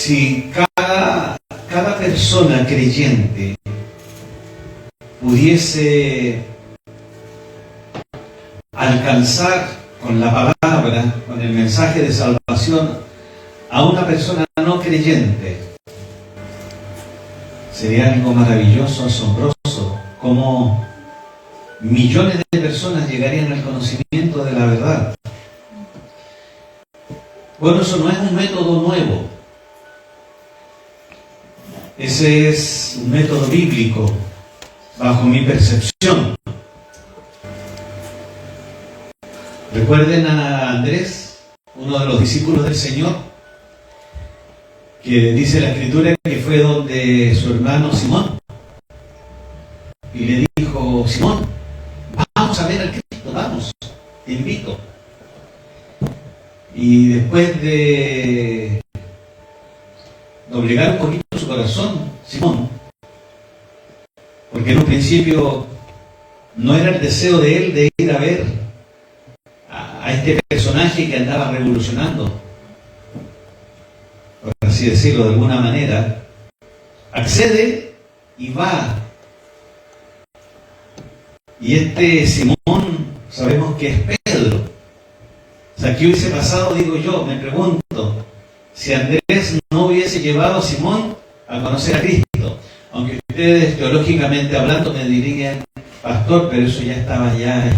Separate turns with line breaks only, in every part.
Si cada persona creyente pudiese alcanzar con la palabra, con el mensaje de salvación, a una persona no creyente, sería algo maravilloso, asombroso, como millones de personas llegarían al conocimiento de la verdad. Bueno, eso no es un método nuevo. Ese es un método bíblico, bajo mi percepción. Recuerden a Andrés, uno de los discípulos del Señor, que dice la Escritura que fue donde su hermano Simón y le dijo: Simón, vamos a ver al Cristo, vamos, te invito. Y después de doblegar un poquito su corazón, Simón, porque en un principio no era el deseo de él de ir a ver a este personaje que andaba revolucionando, por así decirlo de alguna manera, accede y va. Y este Simón sabemos que es Pedro. O sea, ¿qué hubiese pasado, digo yo? Me pregunto, si Andrés no hubiese llevado a Simón a conocer a Cristo. Aunque ustedes teológicamente hablando me dirían: pastor, pero eso ya estaba, ya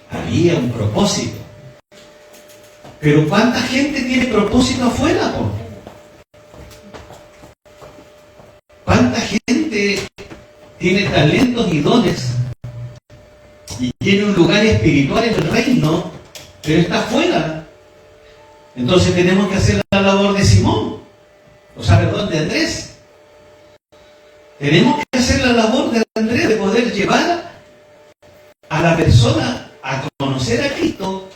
había un propósito. Pero ¿cuánta gente tiene propósito afuera, po? ¿Cuánta gente tiene talentos y dones y tiene un lugar espiritual en el reino, pero está afuera? Entonces tenemos que hacer la labor de Simón, o sea, perdón, de Andrés. Tenemos que hacer la labor de Andrés, de poder llevar a la persona a conocer a Cristo,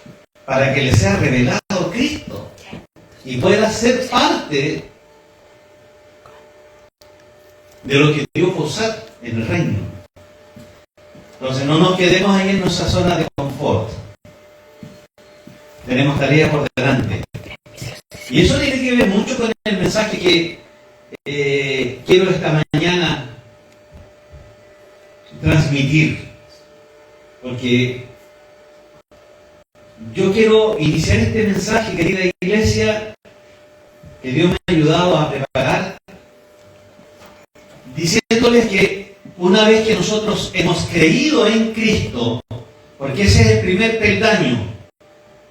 para que le sea revelado Cristo y pueda ser parte de lo que Dios va a usar en el reino. Entonces no nos quedemos ahí en nuestra zona de confort. Tenemos tareas por delante. Y eso tiene que ver mucho con el mensaje que quiero esta mañana transmitir. Porque yo quiero iniciar este mensaje, querida iglesia, que Dios me ha ayudado a preparar, diciéndoles que una vez que nosotros hemos creído en Cristo, porque ese es el primer peldaño,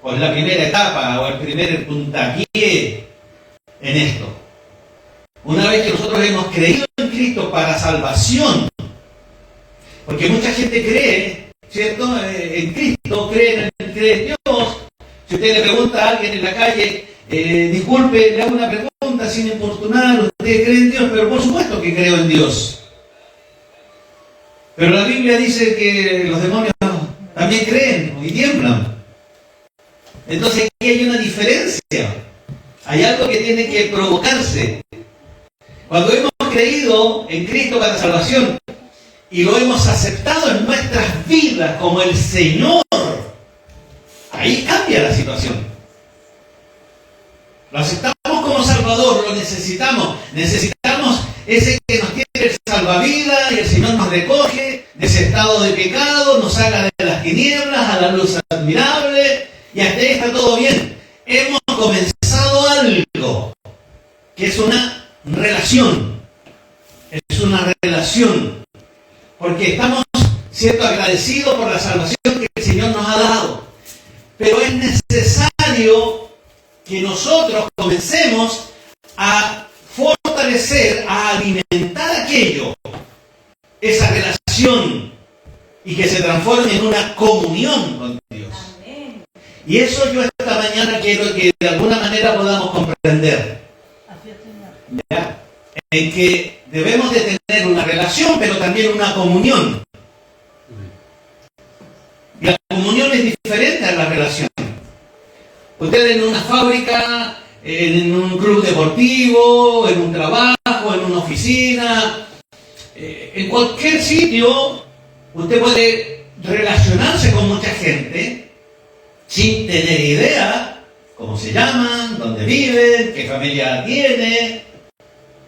o la primera etapa, o el primer puntapié en esto. Una vez que nosotros hemos creído en Cristo para salvación, porque mucha gente cree, ¿cierto?, en Cristo, cree en Dios. Si usted le pregunta a alguien en la calle, disculpe, le hago una pregunta sin importunar, ¿usted cree en Dios? Pero por supuesto que creo en Dios. Pero la Biblia dice que los demonios también creen y tiemblan. Entonces aquí hay una diferencia. Hay algo que tiene que provocarse. Cuando hemos creído en Cristo para salvación y lo hemos aceptado en nuestras vidas como el Señor, ahí cambia la situación. Lo aceptamos como Salvador, lo necesitamos. Necesitamos ese que nos tiene el salvavidas y el Señor nos recoge de ese estado de pecado, nos saca de las tinieblas a la luz admirable y hasta ahí está todo bien. Hemos comenzado algo que es una relación. Es una relación. Porque estamos, cierto, agradecidos por la salvación que el Señor nos ha dado. Pero es necesario que nosotros comencemos a fortalecer, a alimentar aquello, esa relación, y que se transforme en una comunión con Dios. Amén. Y eso yo esta mañana quiero que de alguna manera podamos comprender. ¿Ya? En que debemos de tener una relación, pero también una comunión. Y la comunión es diferente a la relación. Usted en una fábrica, en un club deportivo, en un trabajo, en una oficina, en cualquier sitio, usted puede relacionarse con mucha gente sin tener idea cómo se llaman, dónde viven, qué familia tiene.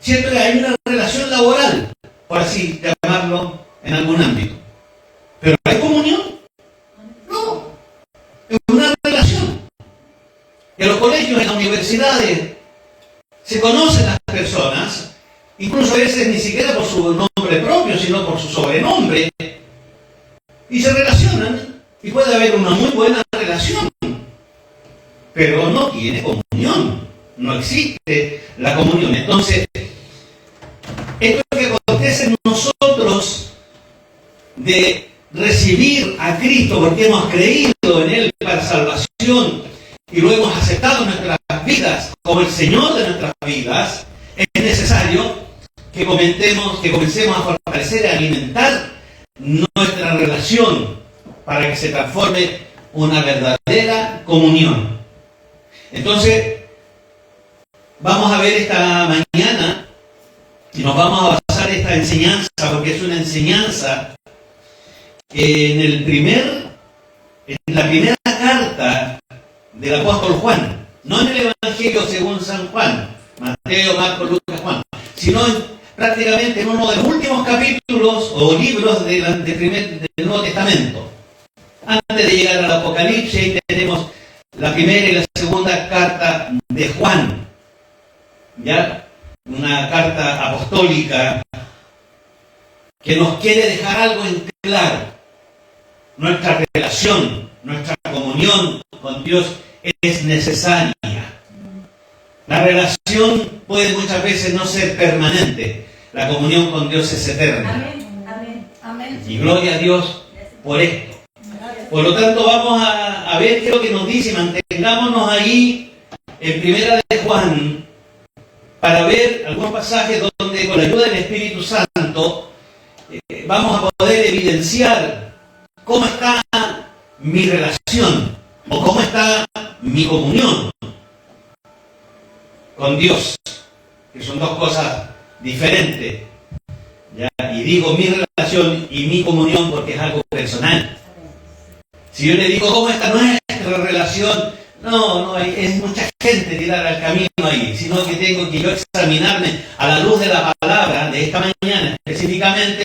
Siento que hay una relación laboral, por así llamarlo, en algún ámbito. ¿Pero hay comunión? No. Es una relación. En los colegios, en las universidades, se conocen las personas, incluso a veces ni siquiera por su nombre propio, sino por su sobrenombre, y se relacionan, y puede haber una muy buena relación, pero no tiene comunión, no existe la comunión. Entonces, esto que acontece en nosotros de recibir a Cristo porque hemos creído en Él para salvación y lo hemos aceptado en nuestras vidas como el Señor de nuestras vidas, es necesario que comencemos a fortalecer y a alimentar nuestra relación para que se transforme una verdadera comunión. Entonces, vamos a ver esta mañana y nos vamos a basar esta enseñanza, porque es una enseñanza en la primera carta del apóstol Juan, no en el Evangelio según San Juan, Mateo, Marcos, Lucas, Juan, sino prácticamente en uno de los últimos capítulos o libros del Nuevo Testamento. Antes de llegar al Apocalipsis, ahí tenemos la primera y la segunda carta de Juan, ¿ya? Una carta apostólica que nos quiere dejar algo en claro. Nuestra relación, nuestra comunión con Dios es necesaria. La relación puede muchas veces no ser permanente. La comunión con Dios es eterna.
Amén, amén, amén.
Y gloria a Dios por esto. Por lo tanto, vamos a ver qué es lo que nos dice. Mantengámonos ahí en Primera de Juan para ver algunos pasajes donde con la ayuda del Espíritu Santo vamos a poder evidenciar cómo está mi relación o cómo está mi comunión con Dios, que son dos cosas diferentes. ¿Ya? Y digo mi relación y mi comunión porque es algo personal. Si yo le digo cómo está nuestra relación, no es mucha gente tirar al camino ahí, sino que tengo que yo examinarme a la luz de la palabra de esta mañana, específicamente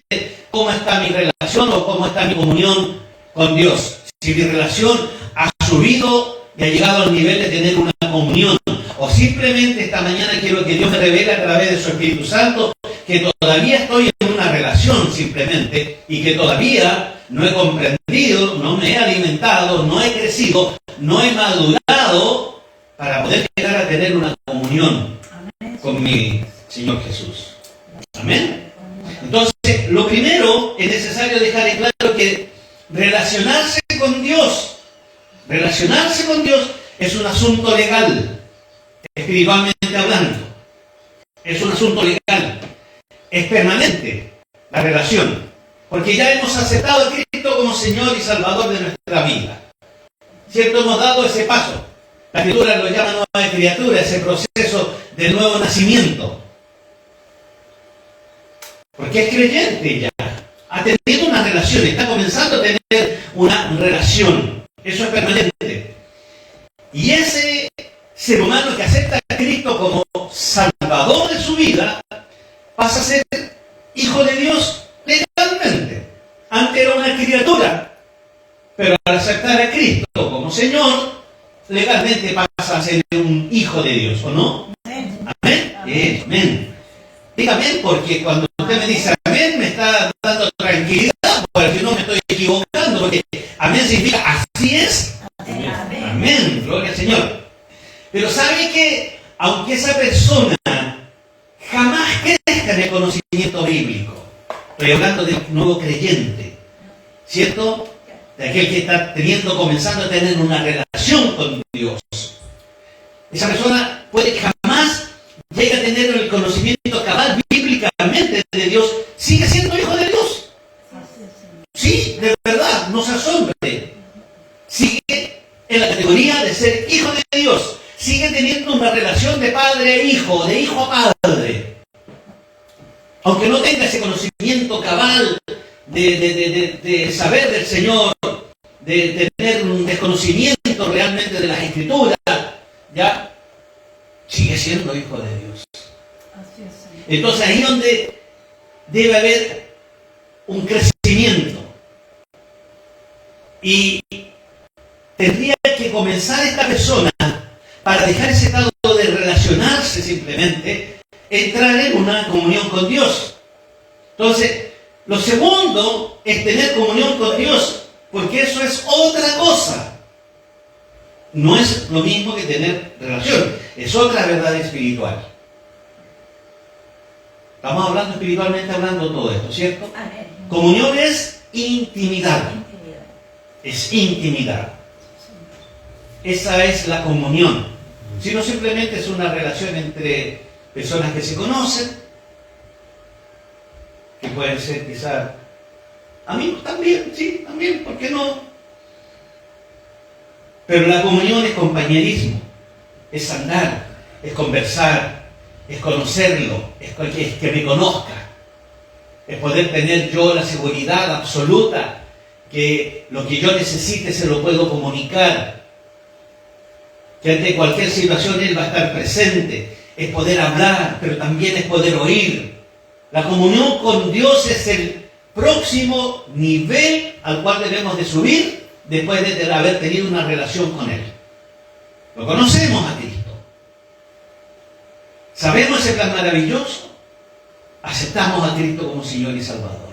cómo está mi relación o cómo está mi comunión con Dios. Si mi relación ha subido y ha llegado al nivel de tener una comunión, o simplemente esta mañana quiero que Dios me revele a través de su Espíritu Santo que todavía estoy en una relación simplemente y que todavía no he comprendido, no me he alimentado, no he crecido, no he madurado para poder llegar a tener una comunión con mi Señor Jesús. Amén. Entonces, lo primero es necesario dejar en claro que relacionarse con Dios es un asunto legal, espiritualmente hablando. Es un asunto legal. Es permanente la relación, porque ya hemos aceptado a Cristo como Señor y Salvador de nuestra vida. ¿Cierto? Hemos dado ese paso. La Escritura lo llama nueva criatura, ese proceso de nuevo nacimiento. Porque es creyente ya. Ha tenido una relación, está comenzando a tener una relación. Eso es permanente. Y ese ser humano que acepta a Cristo como Salvador de su vida, pasa a ser hijo de Dios legalmente. Antes era una criatura, pero al aceptar a Cristo como Señor, legalmente pasa a ser un hijo de Dios, ¿o no? Amén. Amén. Amén. Diga amén, porque cuando usted me dice amén, me está dando tranquilidad, porque no me estoy equivocando, porque amén significa así es. Amén. Amén. Gloria al Señor. Pero ¿sabe que aunque esa persona jamás crezca en el conocimiento bíblico, estoy hablando del nuevo creyente, ¿cierto? De aquel que está comenzando a tener una relación con Dios, esa persona puede que jamás llegue a tener el conocimiento cabal bíblicamente de Dios, sigue siendo hijo de Dios. Sí, de verdad, no se asombre. Sigue en la categoría de ser hijo de Dios. Sigue teniendo una relación de padre a hijo, de hijo a padre. Aunque no tenga ese conocimiento cabal de saber del Señor, de tener un desconocimiento realmente de las Escrituras, ya sigue siendo hijo de Dios.
Así es, Señor.
Entonces ahí es donde debe haber un crecimiento. Y tendría que comenzar esta persona, para dejar ese estado de relacionarse simplemente, entrar en una comunión con Dios. Entonces, lo segundo es tener comunión con Dios, porque eso es otra cosa. No es lo mismo que tener relación, es otra verdad espiritual. Estamos hablando espiritualmente, hablando todo esto, ¿cierto?
Amén.
Comunión es intimidad.
Intimidad.
Es intimidad. Esa es la comunión. Si no, simplemente es una relación entre personas que se conocen, que pueden ser quizás amigos también, sí, también, ¿por qué no? Pero la comunión es compañerismo, es andar, es conversar, es conocerlo, es que me conozca, es poder tener yo la seguridad absoluta que lo que yo necesite se lo puedo comunicar, que ante cualquier situación Él va a estar presente, es poder hablar, pero también es poder oír. La comunión con Dios es el próximo nivel al cual debemos de subir después de haber tenido una relación con Él. Lo conocemos a Cristo. Sabemos ese plan maravilloso. Aceptamos a Cristo como Señor y Salvador.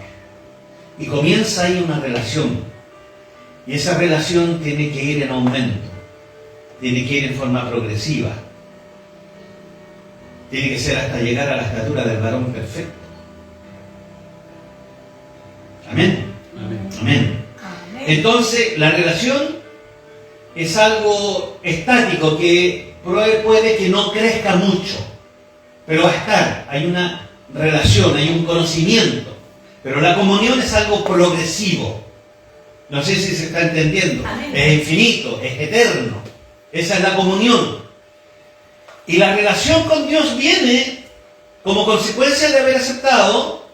Y comienza ahí una relación. Y esa relación tiene que ir en aumento. Tiene que ir en forma progresiva. Tiene que ser hasta llegar a la estatura del varón perfecto. Amén.
Amén.
Amén.
Amén.
Entonces, la relación es algo estático que puede que no crezca mucho, pero va a estar. Hay una relación, hay un conocimiento. Pero la comunión es algo progresivo. No sé si se está entendiendo.
Amén.
Es infinito, es eterno. Esa es la comunión. Y la relación con Dios viene como consecuencia de haber aceptado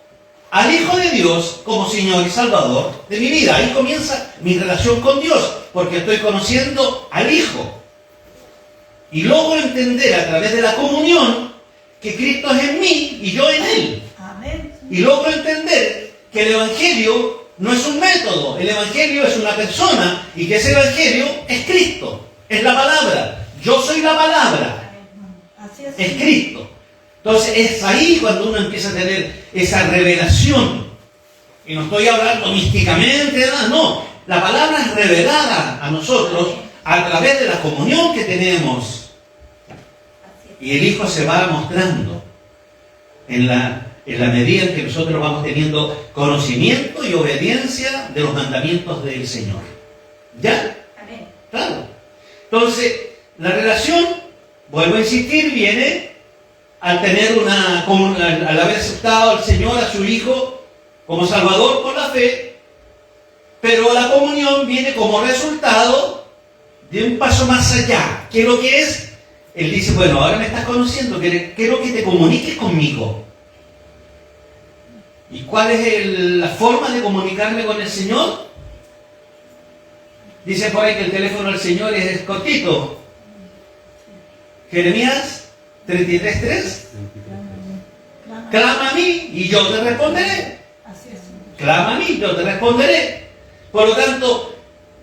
al Hijo de Dios como Señor y Salvador de mi vida. Ahí comienza mi relación con Dios, porque estoy conociendo al Hijo. Y logro entender a través de la comunión que Cristo es en mí y yo en Él.
Amén.
Y logro entender que el Evangelio no es un método, el Evangelio es una persona y que ese Evangelio es Cristo, es la palabra. Yo soy la palabra,
Así es.
es Cristo. Entonces es ahí cuando uno empieza a tener esa revelación. Y no estoy hablando místicamente, nada, no. La palabra es revelada a nosotros a través de la comunión que tenemos. Y el Hijo se va mostrando en la medida en que nosotros vamos teniendo conocimiento y obediencia de los mandamientos del Señor. ¿Ya?
Amén.
Claro. Entonces, la relación, vuelvo a insistir, viene al tener al haber aceptado al Señor, a su Hijo, como Salvador por la fe, pero la comunión viene como resultado de un paso más allá. ¿Qué es lo que es? Él dice, bueno, ahora me estás conociendo, quiero que te comuniques conmigo. ¿Y cuál es la forma de comunicarme con el Señor? Dice por ahí que el teléfono del Señor es cortito. Jeremías 33:3. Clama a mí y yo te responderé.
Así es.
Clama a mí, yo te responderé. Por lo tanto,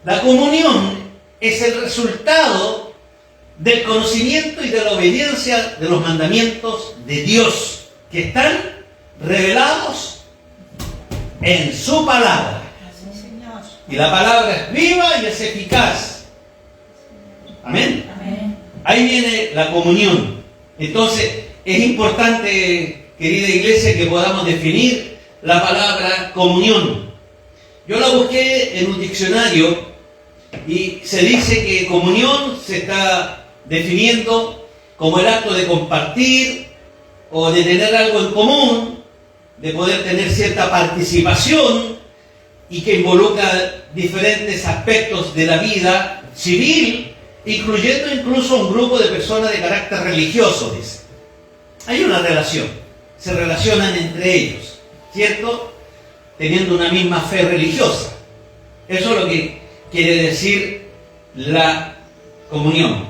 la comunión es el resultado del conocimiento y de la obediencia de los mandamientos de Dios, que están revelados en su palabra.
Así, Señor.
Y la palabra es viva y es eficaz. Amén.
Amén.
Ahí viene la comunión. Entonces, es importante, querida iglesia, que podamos definir la palabra comunión. Yo la busqué en un diccionario y se dice que comunión se está definiendo como el acto de compartir o de tener algo en común, de poder tener cierta participación y que involucra diferentes aspectos de la vida civil, incluyendo incluso un grupo de personas de carácter religioso, dice. Hay una relación, se relacionan entre ellos, ¿cierto? Teniendo una misma fe religiosa. Eso es lo que quiere decir la comunión.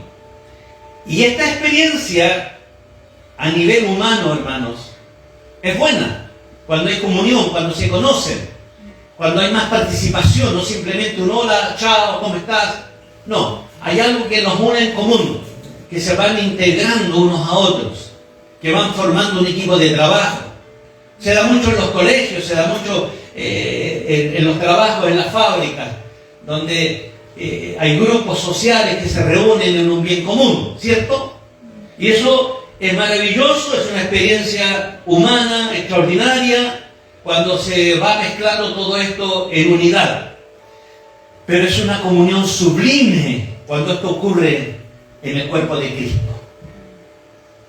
Y esta experiencia a nivel humano, hermanos, es buena. Cuando hay comunión, cuando se conocen, cuando hay más participación, no simplemente un hola, chao, ¿cómo estás? No, hay algo que nos une en común, que se van integrando unos a otros, que van formando un equipo de trabajo. Se da mucho en los colegios, se da mucho en los trabajos, en las fábricas, donde hay grupos sociales que se reúnen en un bien común, ¿cierto? Y eso es maravilloso, es una experiencia humana, extraordinaria, cuando se va mezclando todo esto en unidad. Pero es una comunión sublime cuando esto ocurre en el cuerpo de Cristo.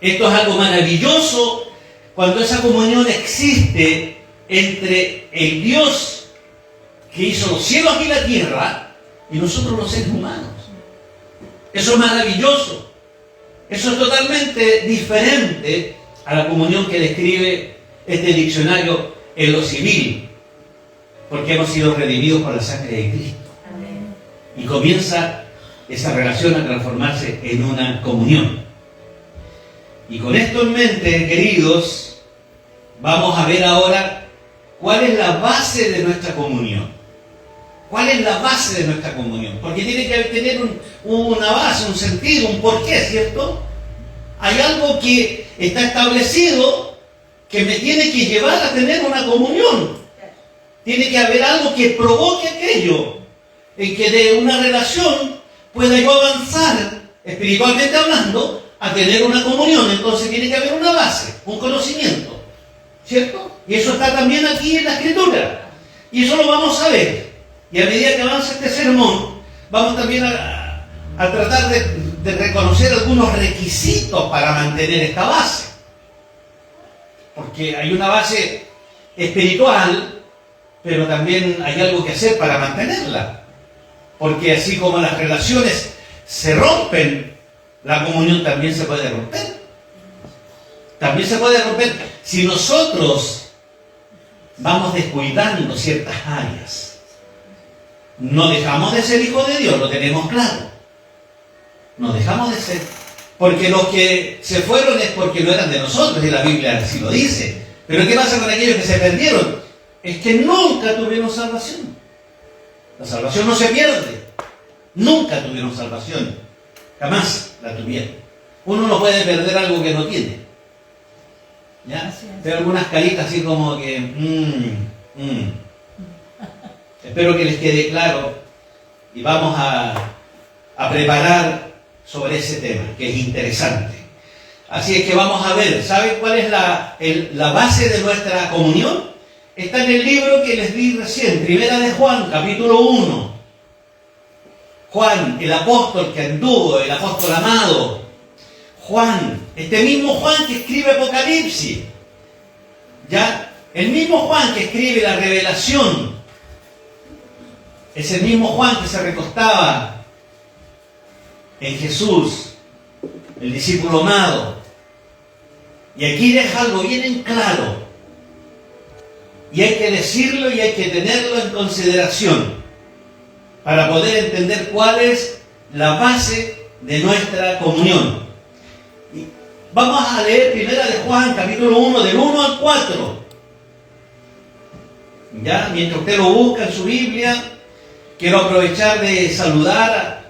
Esto es algo maravilloso cuando esa comunión existe entre el Dios que hizo los cielos y la tierra y nosotros los seres humanos. Eso es maravilloso. Eso es totalmente diferente a la comunión que describe este diccionario en lo civil, porque hemos sido redimidos por la sangre de Cristo.
Amén.
Y comienza esa relación a transformarse en una comunión. Y con esto en mente, queridos, vamos a ver ahora cuál es la base de nuestra comunión. ¿Cuál es la base de nuestra comunión? Porque tiene que tener una base, un sentido, un porqué, ¿cierto? Hay algo que está establecido que me tiene que llevar a tener una comunión. Tiene que haber algo que provoque aquello, en que de una relación pueda yo avanzar, espiritualmente hablando, a tener una comunión. Entonces tiene que haber una base, un conocimiento, ¿cierto? Y eso está también aquí en la Escritura. Y eso lo vamos a ver. Y a medida que avanza este sermón, vamos también a tratar de reconocer algunos requisitos para mantener esta base. Porque hay una base espiritual, pero también hay algo que hacer para mantenerla. Porque así como las relaciones se rompen, la comunión también se puede romper. También se puede romper si nosotros vamos descuidando ciertas áreas. No dejamos de ser hijos de Dios, lo tenemos claro. No dejamos de ser. Porque los que se fueron es porque no eran de nosotros, y la Biblia así lo dice. Pero ¿qué pasa con aquellos que se perdieron? Es que nunca tuvieron salvación. La salvación no se pierde. Nunca tuvieron salvación. Jamás la tuvieron. Uno no puede perder algo que no tiene. ¿Ya? Pero algunas caritas así como que... Espero que les quede claro y vamos a preparar sobre ese tema, que es interesante. Así es que vamos a ver, ¿saben cuál es la base de nuestra comunión? Está en el libro que les di recién, Primera de Juan, capítulo 1. Juan, el apóstol que anduvo, el apóstol amado. Juan, este mismo Juan que escribe Apocalipsis. ¿Ya? El mismo Juan que escribe la Revelación. Es el mismo Juan que se recostaba en Jesús, el discípulo amado. Y aquí deja algo bien en claro. Y hay que decirlo y hay que tenerlo en consideración para poder entender cuál es la base de nuestra comunión. Y vamos a leer Primera de Juan, capítulo 1, del 1 al 4. ¿Ya? Mientras usted lo busca en su Biblia, quiero aprovechar de saludar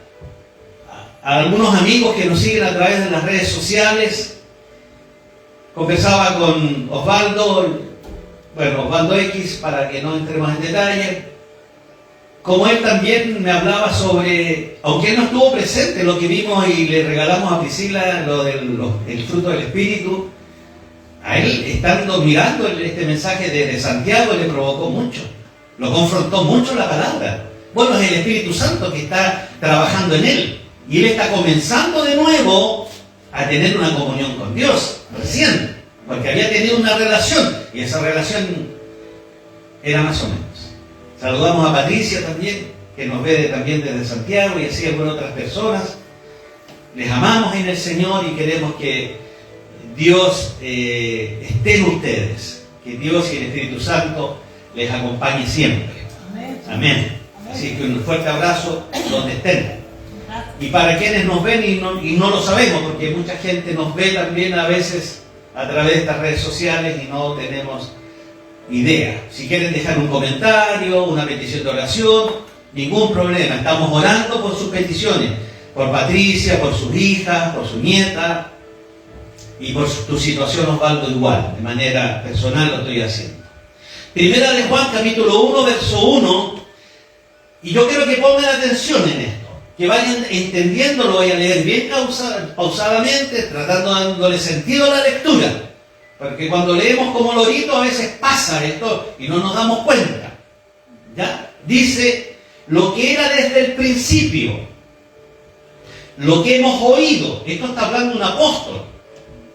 a algunos amigos que nos siguen a través de las redes sociales. Conversaba con Osvaldo X, para que no entremos en detalle. Como él también me hablaba sobre, aunque él no estuvo presente, lo que vimos y le regalamos a Priscila, el fruto del Espíritu, a él, estando mirando este mensaje de Santiago, le provocó mucho. Lo confrontó mucho la palabra. Bueno, es el Espíritu Santo que está trabajando en él. Y él está comenzando de nuevo a tener una comunión con Dios, recién. Porque había tenido una relación, y esa relación era más o menos. Saludamos a Patricia también, que nos ve también desde Santiago, y así algunas otras personas. Les amamos en el Señor y queremos que Dios esté en ustedes. Que Dios y el Espíritu Santo les acompañe siempre.
Amén.
Amén. Así que un fuerte abrazo donde estén. Y para quienes nos ven y no lo sabemos, porque mucha gente nos ve también a veces a través de estas redes sociales y no tenemos idea. Si quieren dejar un comentario, una petición de oración, ningún problema. Estamos orando por sus peticiones, por Patricia, por sus hijas, por su nieta y por tu situación, Osvaldo, igual. De manera personal lo estoy haciendo. Primera de Juan, capítulo 1, verso 1. Y yo quiero que pongan atención en esto, que vayan entendiendo, lo voy a leer bien pausadamente, tratando dándole sentido a la lectura. Porque cuando leemos como lorito a veces pasa esto y no nos damos cuenta. ¿Ya? Dice, lo que era desde el principio, lo que hemos oído. Esto está hablando un apóstol,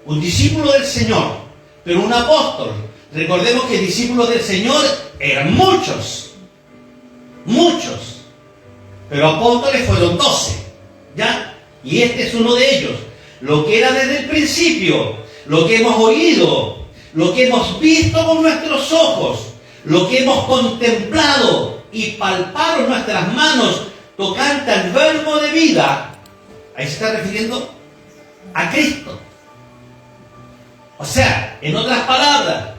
un discípulo del Señor, pero un apóstol. Recordemos que discípulos del Señor eran muchos, pero apóstoles fueron 12, ¿ya? Y este es uno de ellos. Lo que era desde el principio, lo que hemos oído, lo que hemos visto con nuestros ojos, lo que hemos contemplado y palparon nuestras manos tocante al verbo de vida. Ahí se está refiriendo a Cristo. O sea, en otras palabras,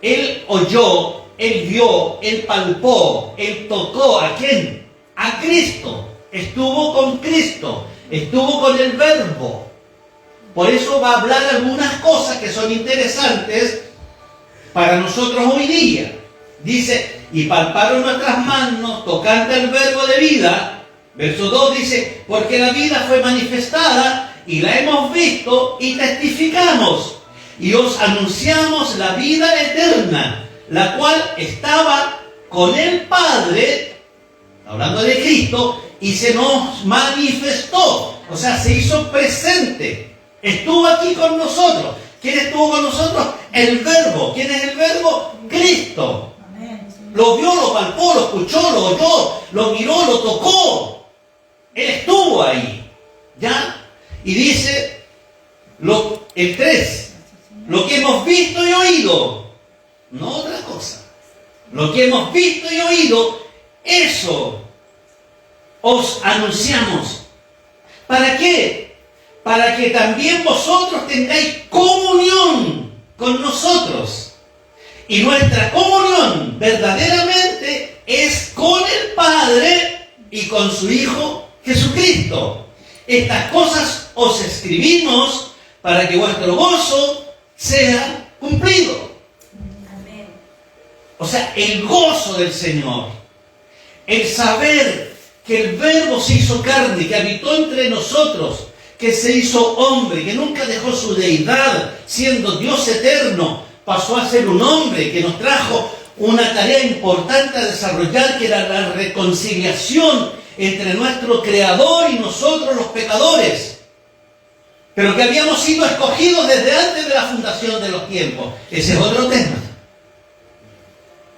Él oyó, Él vio, Él palpó, Él tocó. ¿A quién? A Cristo. Estuvo con Cristo, estuvo con el verbo. Por eso va a hablar algunas cosas que son interesantes para nosotros hoy día. Dice, y palparon nuestras manos tocante al verbo de vida. Verso 2 dice, porque la vida fue manifestada y la hemos visto y testificamos. Y os anunciamos la vida eterna, la cual estaba con el Padre, hablando de Cristo, y se nos manifestó. O sea, se hizo presente. Estuvo aquí con nosotros. ¿Quién estuvo con nosotros? El Verbo. ¿Quién es el Verbo? Cristo. Lo vio, lo palpó, lo escuchó, lo oyó, lo miró, lo tocó. Él estuvo ahí. ¿Ya? Y dice el 3. Lo que hemos visto y oído. No otra cosa. Lo que hemos visto y oído, eso os anunciamos. ¿Para qué? Para que también vosotros tengáis comunión con nosotros. Y nuestra comunión verdaderamente es con el Padre y con su Hijo Jesucristo. Estas cosas os escribimos para que vuestro gozo sea cumplido. Amén. O sea, el gozo del Señor, el saber que el Verbo se hizo carne, que habitó entre nosotros, que se hizo hombre, que nunca dejó su deidad, siendo Dios eterno, pasó a ser un hombre, que nos trajo una tarea importante a desarrollar, que era la reconciliación entre nuestro Creador y nosotros los pecadores, pero que habíamos sido escogidos desde antes de la fundación de los tiempos. Ese es otro tema.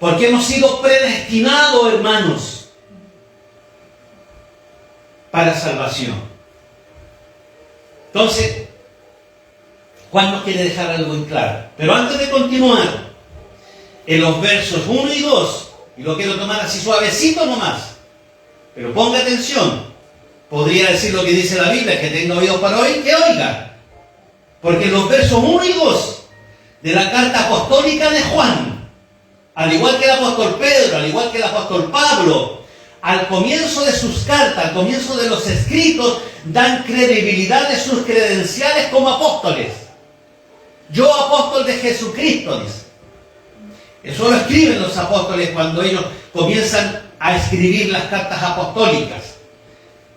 Porque hemos sido predestinados, hermanos, para salvación. Entonces, Juan nos quiere dejar algo en claro. Pero antes de continuar, en los versos 1 y 2, y lo quiero tomar así suavecito nomás, pero ponga atención, podría decir lo que dice la Biblia, que tenga oídos para oír, que oiga. Porque en los versos 1 y 2 de la carta apostólica de Juan, al igual que el apóstol Pedro, al igual que el apóstol Pablo, al comienzo de sus cartas, al comienzo de los escritos, dan credibilidad de sus credenciales como apóstoles. Yo, apóstol de Jesucristo, dice. Eso lo escriben los apóstoles cuando ellos comienzan a escribir las cartas apostólicas.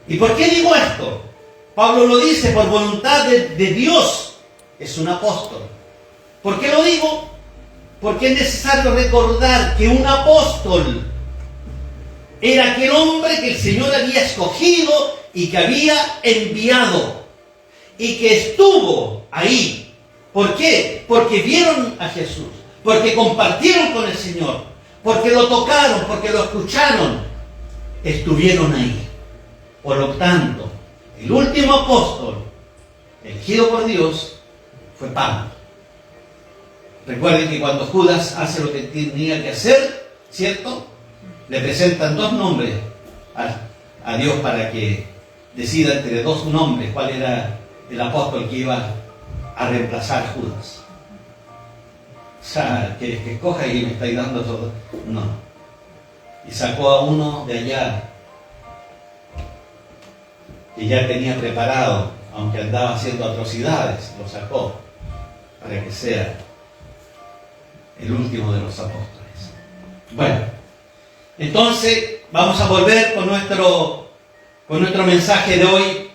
¿Y por qué digo esto? Pablo lo dice, por voluntad de Dios, es un apóstol. ¿Por qué lo digo? Porque es necesario recordar que un apóstol era aquel hombre que el Señor había escogido y que había enviado y que estuvo ahí. ¿Por qué? Porque vieron a Jesús, porque compartieron con el Señor, porque lo tocaron, porque lo escucharon, estuvieron ahí. Por lo tanto, el último apóstol elegido por Dios fue Pablo. Recuerden que cuando Judas hace lo que tenía que hacer, ¿cierto?, le presentan dos nombres a Dios para que decida entre dos nombres cuál era el apóstol que iba a reemplazar a Judas. O sea, que escoja y me estáis dando todo. No. Y sacó a uno de allá que ya tenía preparado, aunque andaba haciendo atrocidades, lo sacó para que sea el último de los apóstoles. Bueno, entonces vamos a volver con nuestro mensaje de hoy,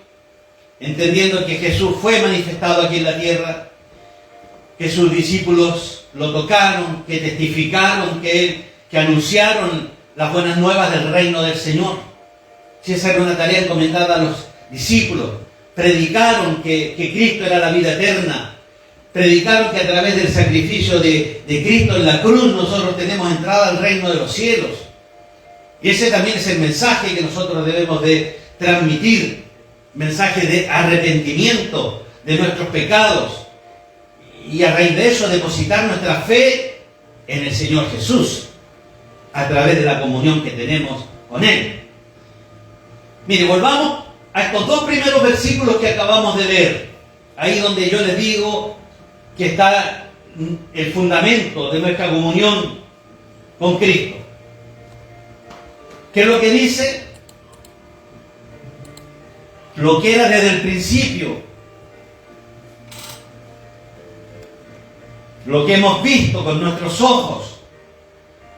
entendiendo que Jesús fue manifestado aquí en la tierra, que sus discípulos lo tocaron, que testificaron, que anunciaron las buenas nuevas del reino del Señor. Si esa era una tarea encomendada a los discípulos, predicaron que Cristo era la vida eterna, predicaron que a través del sacrificio de Cristo en la cruz nosotros tenemos entrada al reino de los cielos. Y ese también es el mensaje que nosotros debemos de transmitir, mensaje de arrepentimiento de nuestros pecados, y a raíz de eso depositar nuestra fe en el Señor Jesús a través de la comunión que tenemos con Él. Mire, volvamos a estos dos primeros versículos que acabamos de leer, ahí donde yo les digo que está el fundamento de nuestra comunión con Cristo. ¿Qué es lo que dice? Lo que era desde el principio, lo que hemos visto con nuestros ojos,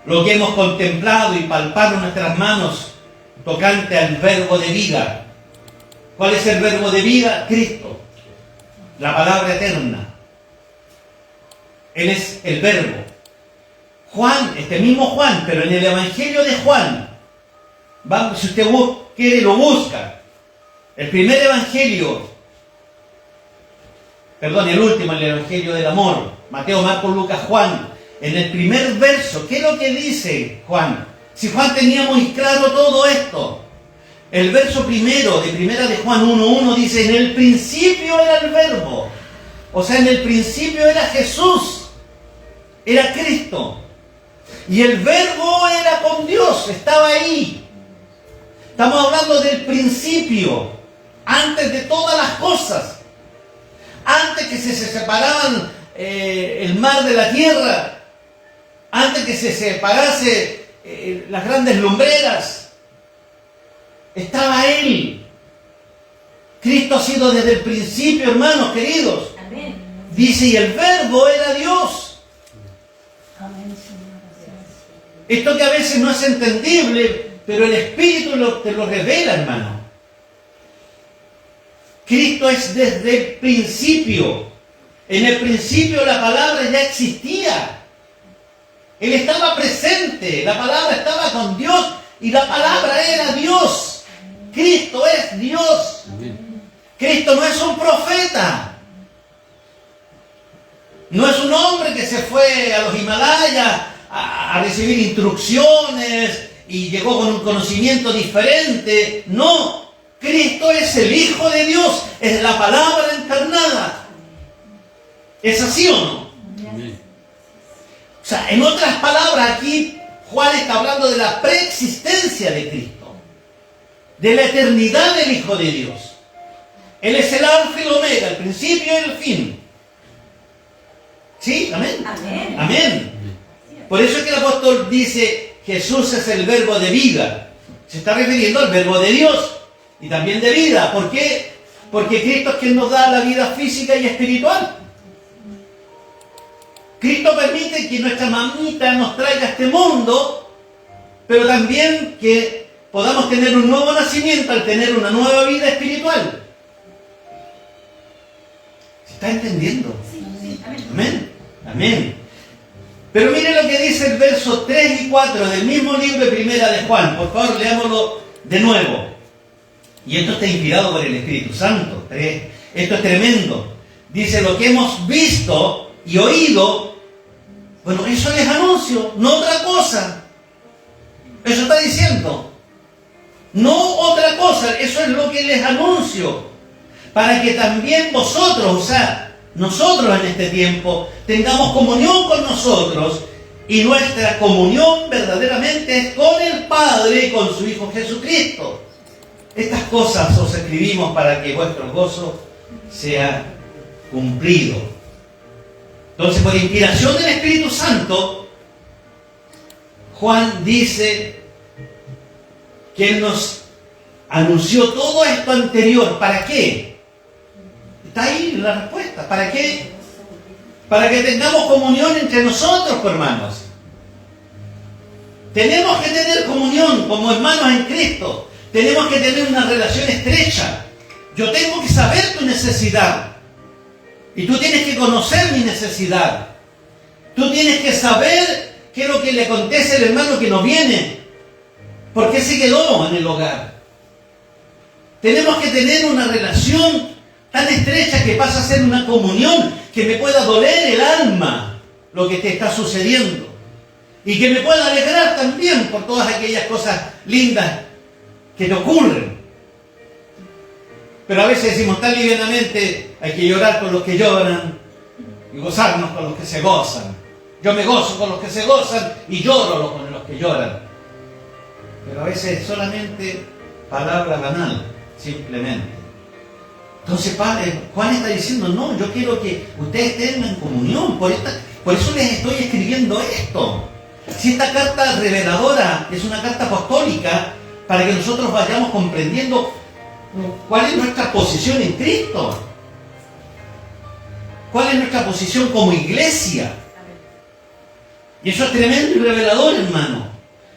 lo que hemos contemplado y palpado en nuestras manos tocante al verbo de vida. ¿Cuál es el verbo de vida? Cristo, la palabra eterna. Él es el verbo. Juan, este mismo Juan, pero en el Evangelio de Juan, si usted quiere lo busca. El primer Evangelio, el último, el Evangelio del amor, Mateo, Marcos, Lucas, Juan. En el primer verso, ¿qué es lo que dice Juan? Si Juan tenía muy claro todo esto. El verso primero de primera de Juan 1:1 dice: en el principio era el verbo. O sea, en el principio era Jesús, era Cristo. Y el verbo era con Dios, estaba ahí. Estamos hablando del principio, antes de todas las cosas. Antes que se separaban el mar de la tierra, antes que se separase las grandes lumbreras, estaba Él. Cristo ha sido desde el principio, hermanos queridos.
Amén.
Dice, y el verbo era Dios.
Amén, Señor.
Esto que a veces no es entendible, pero el Espíritu te lo revela, hermano. Cristo es desde el principio. En el principio la palabra ya existía. Él estaba presente, la palabra estaba con Dios y la palabra era Dios. Cristo es Dios. Cristo no es un profeta. No es un hombre que se fue a los Himalayas a recibir instrucciones y llegó con un conocimiento diferente. No, Cristo es el Hijo de Dios, es la palabra encarnada. ¿Es así o no? O sea, en otras palabras, aquí Juan está hablando de la preexistencia de Cristo, de la eternidad del Hijo de Dios. Él es el alfa y el omega, el principio y el fin. ¿Sí? ¿Amén?
Amén.
Amén. Por eso es que el apóstol dice, Jesús es el verbo de vida. Se está refiriendo al verbo de Dios y también de vida. ¿Por qué? Porque Cristo es quien nos da la vida física y espiritual. Cristo permite que nuestra mamita nos traiga a este mundo, pero también que podamos tener un nuevo nacimiento al tener una nueva vida espiritual. ¿Se está entendiendo?
Sí. Amén.
Amén. Amén. Pero mire lo que dice el verso 3 y 4 del mismo libro de Primera de Juan. Por favor, leámoslo de nuevo. Y esto está inspirado por el Espíritu Santo. Esto es tremendo. Dice, lo que hemos visto y oído, bueno, eso les anuncio, no otra cosa. Eso está diciendo. No otra cosa, eso es lo que les anuncio. Para que también vosotros, o sea, nosotros en este tiempo, tengamos comunión con nosotros. Y nuestra comunión verdaderamente es con el Padre y con su Hijo Jesucristo. Estas cosas os escribimos para que vuestro gozo sea cumplido. Entonces, por inspiración del Espíritu Santo, Juan dice que Él nos anunció todo esto anterior. ¿Para qué? Está ahí la respuesta. ¿Para qué? Para que tengamos comunión entre nosotros, hermanos. Tenemos que tener comunión como hermanos en Cristo. Tenemos que tener una relación estrecha. Yo tengo que saber tu necesidad. Y tú tienes que conocer mi necesidad. Tú tienes que saber qué es lo que le acontece al hermano que no viene. ¿Por qué se quedó en el hogar? Tenemos que tener una relación tan estrecha que pasa a ser una comunión, que me pueda doler el alma lo que te está sucediendo. Y que me pueda alegrar también por todas aquellas cosas lindas que te ocurren. Pero a veces decimos tan livianamente, hay que llorar con los que lloran y gozarnos con los que se gozan. Yo me gozo con los que se gozan y lloro con los que lloran. Pero a veces solamente palabra banal, simplemente. Entonces Juan está diciendo, no, yo quiero que ustedes tengan comunión. Por eso les estoy escribiendo esto. Si esta carta reveladora es una carta apostólica, para que nosotros vayamos comprendiendo cuál es nuestra posición en Cristo. ¿Cuál es nuestra posición como iglesia? Y eso es tremendo y revelador, hermano.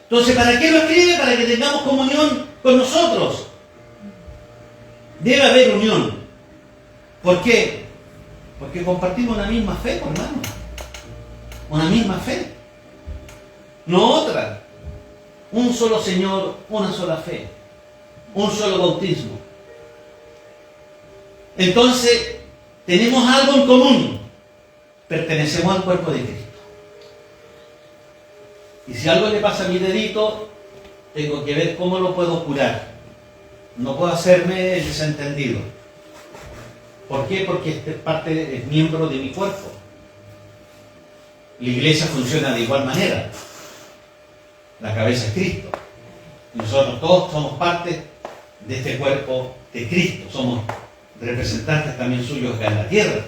Entonces, ¿para qué lo escribe? Para que tengamos comunión con nosotros. Debe haber unión. ¿Por qué? Porque compartimos una misma fe, hermano. Una misma fe. No otra. Un solo Señor, una sola fe. Un solo bautismo. Entonces, tenemos algo en común. Pertenecemos al cuerpo de Cristo. Y si algo le pasa a mi dedito, tengo que ver cómo lo puedo curar. No puedo hacerme el desentendido. ¿Por qué? Porque es miembro de mi cuerpo. La iglesia funciona de igual manera. La cabeza es Cristo. Y nosotros todos somos parte de este cuerpo de Cristo. Somos representantes también suyos acá en la tierra.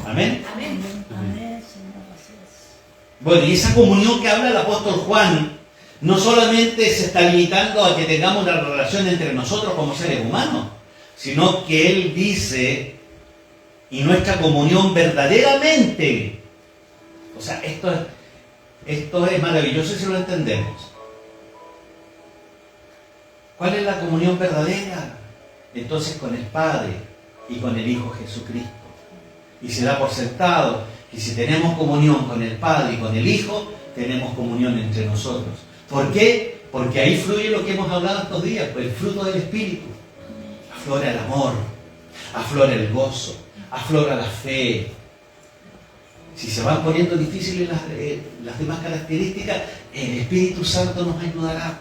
Amén.
Amén. Amén, Señor, así es.
Bueno, y esa comunión que habla el apóstol Juan no solamente se está limitando a que tengamos una relación entre nosotros como seres humanos, sino que él dice, y nuestra comunión verdaderamente, o sea, esto es maravilloso si lo entendemos. ¿Cuál es la comunión verdadera? Entonces con el Padre y con el Hijo Jesucristo. Y se da por sentado que si tenemos comunión con el Padre y con el Hijo, tenemos comunión entre nosotros. ¿Por qué? Porque ahí fluye lo que hemos hablado estos días, pues el fruto del Espíritu. Aflora el amor, aflora el gozo, aflora la fe. Si se van poniendo difíciles las demás características, el Espíritu Santo nos ayudará.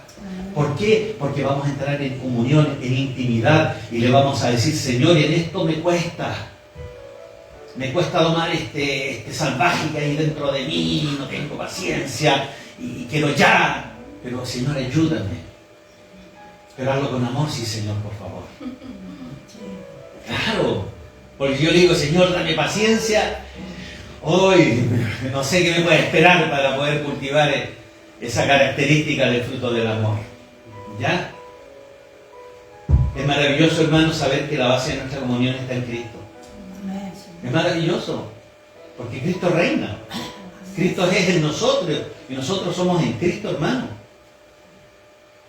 ¿Por qué? Porque vamos a entrar en comunión, en intimidad, y le vamos a decir, Señor, en esto me cuesta domar este salvaje que hay dentro de mí, no tengo paciencia, y quiero ya, pero Señor, ayúdame. Pero hazlo con amor, sí, Señor, por favor. Claro, porque yo le digo, Señor, dame paciencia. Hoy no sé qué me puede esperar para poder cultivar esa característica del fruto del amor. ¿Ya? Es maravilloso, hermano, saber que la base de nuestra comunión está en Cristo. Es maravilloso, porque Cristo reina. Cristo es en nosotros y nosotros somos en Cristo, hermano.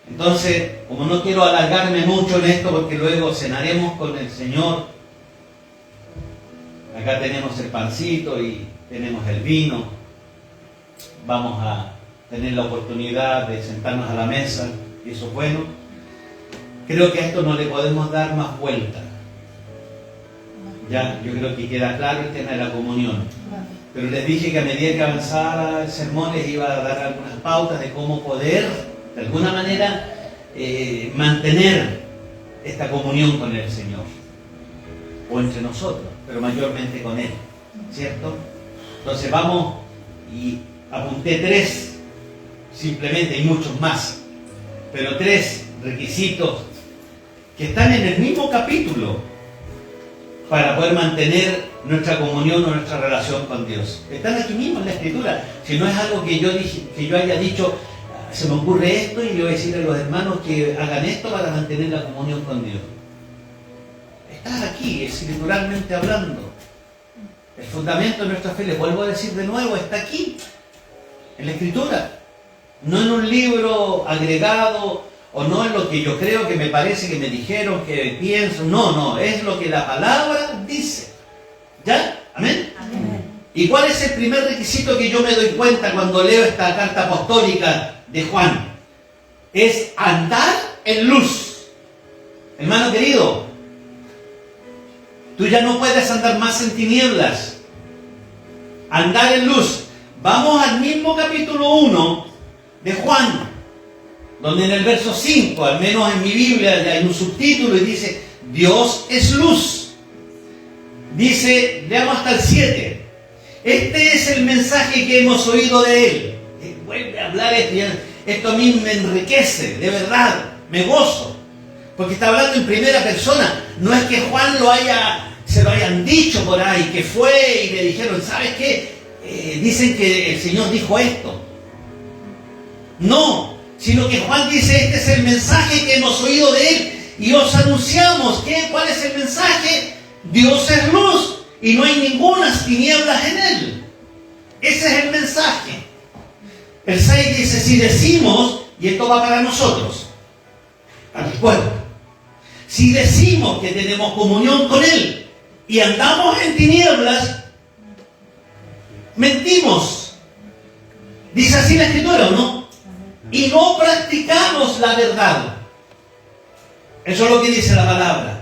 Entonces, como no quiero alargarme mucho en esto, porque luego cenaremos con el Señor. Acá tenemos el pancito y tenemos el vino. Vamos a tener la oportunidad de sentarnos a la mesa, y eso es bueno. Creo que a esto no le podemos dar más vuelta. Ya, yo creo que queda claro el tema de la comunión. Pero les dije que a medida que avanzara el sermón les iba a dar algunas pautas de cómo poder, de alguna manera, mantener esta comunión con el Señor. O entre nosotros, pero mayormente con Él. ¿Cierto? Entonces vamos, y apunté 3, simplemente, y muchos más, pero 3 requisitos que están en el mismo capítulo para poder mantener nuestra comunión o nuestra relación con Dios. Están aquí mismo en la Escritura. Si no es algo que yo haya dicho, se me ocurre esto y yo voy a decir a los hermanos que hagan esto para mantener la comunión con Dios. Está aquí, escrituralmente hablando. El fundamento de nuestra fe, les vuelvo a decir de nuevo, está aquí, en la Escritura. No en un libro agregado, o no en lo que yo creo, que me parece, que me dijeron, que pienso. No, es lo que la palabra dice. ¿Ya? ¿Amén?
Amén.
¿Y cuál es el primer requisito que yo me doy cuenta cuando leo esta carta apostólica de Juan? Es andar en luz. Hermano querido, tú ya no puedes andar más en tinieblas. Andar en luz. Vamos al mismo capítulo 1 de Juan, donde en el verso 5, al menos en mi Biblia, hay un subtítulo y dice, Dios es luz. Dice, leamos hasta el 7. Este es el mensaje que hemos oído de Él. Vuelve a hablar esto a mí me enriquece, de verdad, me gozo. Porque está hablando en primera persona. No es que Juan se lo hayan dicho por ahí, que fue y le dijeron, ¿sabes qué? Dicen que el Señor dijo esto. No, sino que Juan dice, este es el mensaje que hemos oído de Él y os anunciamos. ¿Cuál es el mensaje? Dios es luz y no hay ningunas tinieblas en Él. Ese es el mensaje. El 6 dice, si decimos, y esto va para nosotros, para el pueblo, si decimos que tenemos comunión con Él y andamos en tinieblas, mentimos. Dice así la Escritura, ¿o no? Y no practicamos la verdad. Eso es lo que dice la palabra.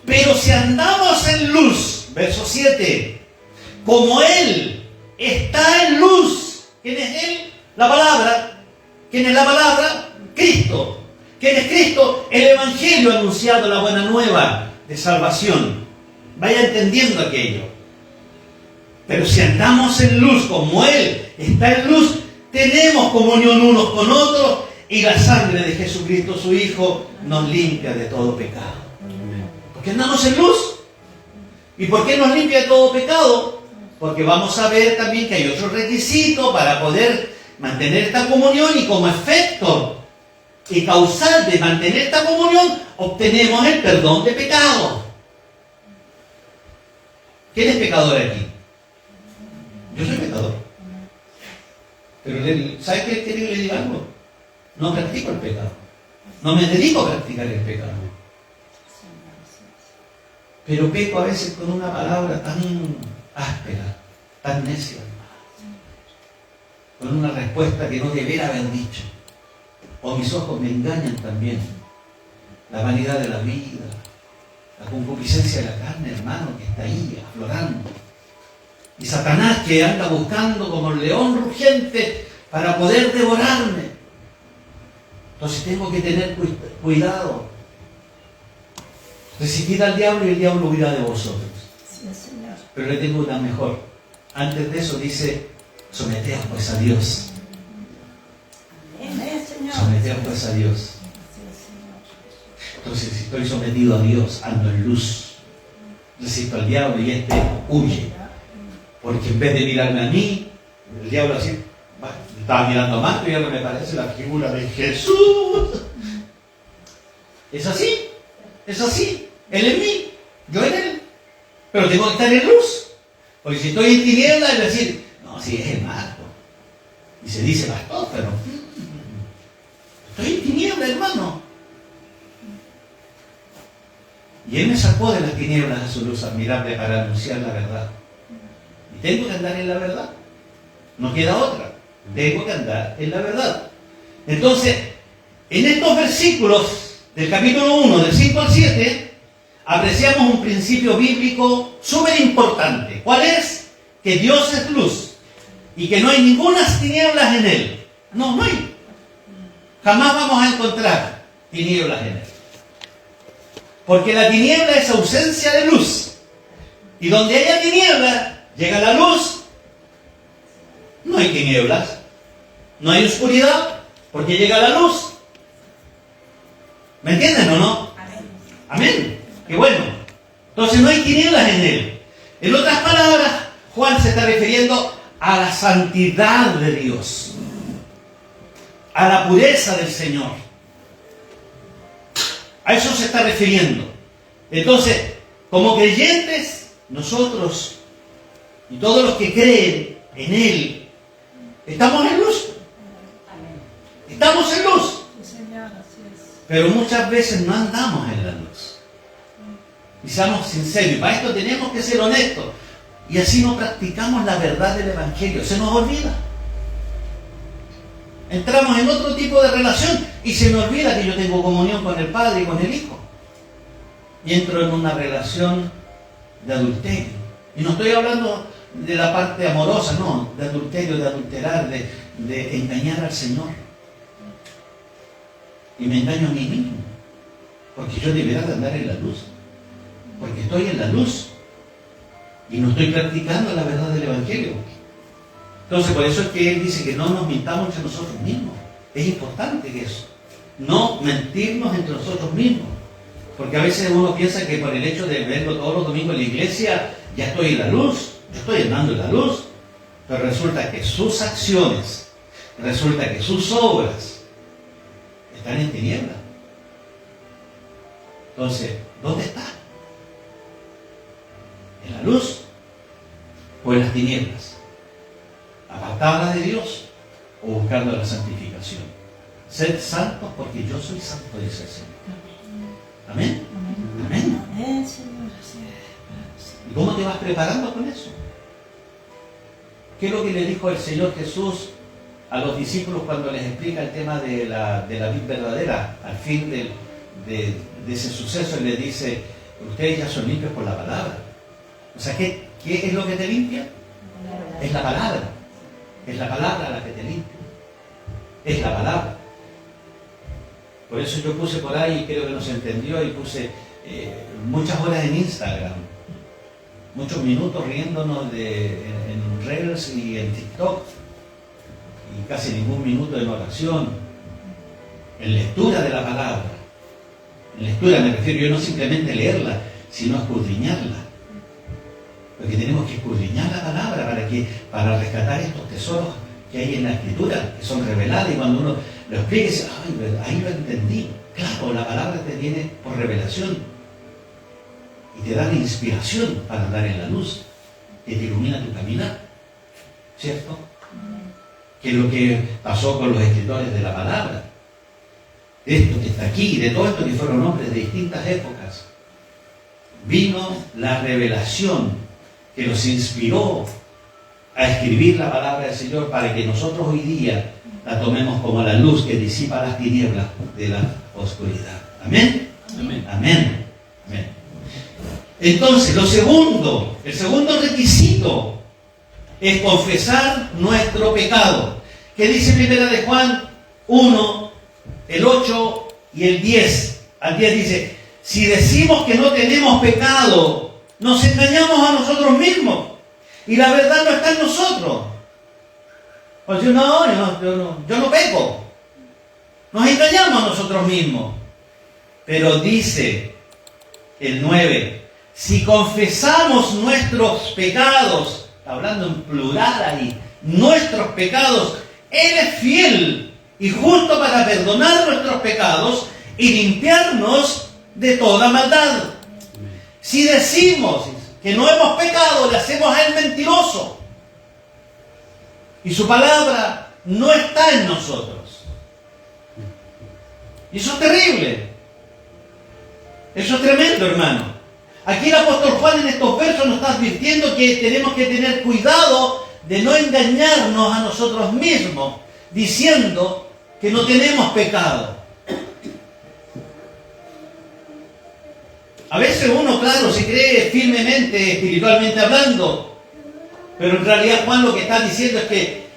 Pero si andamos en luz, verso 7, como Él está en luz, ¿quién es Él? La palabra. ¿Quién es la palabra? Cristo. ¿Quién es Cristo? El Evangelio anunciado, la buena nueva de salvación. Vaya entendiendo aquello. Pero si andamos en luz, como Él está en luz, tenemos comunión unos con otros y la sangre de Jesucristo, su Hijo, nos limpia de todo pecado. ¿Por qué andamos en luz? ¿Y por qué nos limpia de todo pecado? Porque vamos a ver también que hay otro requisito para poder mantener esta comunión y como efecto y causal de mantener esta comunión obtenemos el perdón de pecado. ¿Quién es pecador aquí? Yo soy pecador. Pero ¿sabe qué quiere que le diga algo? No practico el pecado. No me dedico a practicar el pecado. Pero peco a veces con una palabra tan áspera, tan necia, con una respuesta que no debiera haber dicho. O mis ojos me engañan también. La vanidad de la vida, la concupiscencia de la carne, hermano, que está ahí aflorando. Y Satanás que anda buscando como el león rugiente para poder devorarme. Entonces tengo que tener cuidado. Resistid al diablo y el diablo huirá de vosotros.
Sí, Señor.
Pero le tengo una mejor. Antes de eso dice, someteos pues a Dios.
Amén, Señor.
Someteos pues a Dios.
Sí, Señor.
Entonces, si estoy sometido a Dios, ando en luz. Resisto al diablo y huye. Porque en vez de mirarme a mí, el diablo así, estaba mirando a Marco y ahora me parece la figura de Jesús. Es así. Es así. Él en mí, yo en él. Pero tengo que estar en luz. Porque si estoy en tinieblas, es decir, no, si es el Marco. Y se dice pastor, pero estoy en tinieblas, hermano. Y Él me sacó de las tinieblas a su luz admirable para anunciar la verdad. Y tengo que andar en la verdad. No queda otra. Tengo que andar en la verdad. Entonces, en estos versículos del capítulo 1, del 5 al 7, apreciamos un principio bíblico súper importante. ¿Cuál es? Que Dios es luz y que no hay ninguna tinieblas en Él. No hay. Jamás vamos a encontrar tinieblas en Él. Porque la tiniebla es ausencia de luz. Y donde haya tiniebla, llega la luz. No hay tinieblas. No hay oscuridad, porque llega la luz. ¿Me entienden o no?
Amén.
Amén. Qué bueno. Entonces no hay tinieblas en Él. En otras palabras, Juan se está refiriendo a la santidad de Dios, a la pureza del Señor. A eso se está refiriendo. Entonces, como creyentes, nosotros y todos los que creen en Él, estamos en luz. Estamos en luz.
Sí, Señor, así es.
Pero muchas veces no andamos en la luz. Y seamos sinceros. Y para esto tenemos que ser honestos. Y así no practicamos la verdad del Evangelio. Se nos olvida. Entramos en otro tipo de relación y se me olvida que yo tengo comunión con el Padre y con el Hijo. Y entro en una relación de adulterio. Y no estoy hablando de la parte amorosa, no, de adulterio, de adulterar, de engañar al Señor. Y me engaño a mí mismo. Porque yo debería de andar en la luz. Porque estoy en la luz. Y no estoy practicando la verdad del Evangelio. Entonces, por eso es que Él dice que no nos mintamos entre nosotros mismos. Es importante que eso. No mentirnos entre nosotros mismos. Porque a veces uno piensa que por el hecho de verlo todos los domingos en la iglesia, ya estoy en la luz. Yo estoy andando en la luz. Pero resulta que sus acciones, resulta que sus obras están en tinieblas. Entonces, ¿dónde está? ¿En la luz o en las tinieblas? ¿Apartada de Dios o buscando la santificación? Sed santos porque yo soy santo, dice el Señor. Amén. Amén.
Amén, Señor, así es.
¿Y cómo te vas preparando con eso? ¿Qué es lo que le dijo el Señor Jesús a los discípulos cuando les explica el tema de la vid verdadera? Al fin de ese suceso, Él les dice, ustedes ya son limpios por la palabra. O sea, ¿qué es lo que te limpia? Es la palabra. Es la palabra la que te limpia. Es la palabra. Por eso yo puse por ahí, creo que no se entendió, y puse muchas horas en Instagram, muchos minutos riéndonos en Reels y en TikTok, y casi ningún minuto en oración, en lectura de la palabra. En lectura me refiero yo no simplemente leerla, sino escudriñarla. Porque tenemos que escudriñar la palabra para rescatar estos tesoros que hay en la Escritura, que son revelados, y cuando uno lo explica, dice, ay, ahí lo entendí. Claro, la palabra te viene por revelación y te da la inspiración para andar en la luz, que te ilumina tu caminar, ¿cierto? Que es lo que pasó con los escritores de la palabra. Esto que está aquí, de todo esto que fueron hombres de distintas épocas, vino la revelación que los inspiró a escribir la palabra del Señor para que nosotros hoy día la tomemos como la luz que disipa las tinieblas de la oscuridad. ¿Amén? Amén. Amén. Amén. Entonces, el segundo requisito es confesar nuestro pecado. ¿Qué dice Primera de Juan 1, el 8 y el 10? Al 10 dice, si decimos que no tenemos pecado, nos engañamos a nosotros mismos y la verdad no está en nosotros. Pues yo no peco. Nos engañamos a nosotros mismos. Pero dice el 9, si confesamos nuestros pecados, está hablando en plural ahí, nuestros pecados, Él es fiel y justo para perdonar nuestros pecados y limpiarnos de toda maldad. Si decimos que no hemos pecado, le hacemos a Él mentiroso. Y su palabra no está en nosotros. Y eso es terrible. Eso es tremendo, hermano. Aquí el apóstol Juan en estos versos nos está advirtiendo que tenemos que tener cuidado de no engañarnos a nosotros mismos, diciendo que no tenemos pecado. A veces uno, claro, se cree firmemente, espiritualmente hablando, pero en realidad Juan lo que está diciendo es que,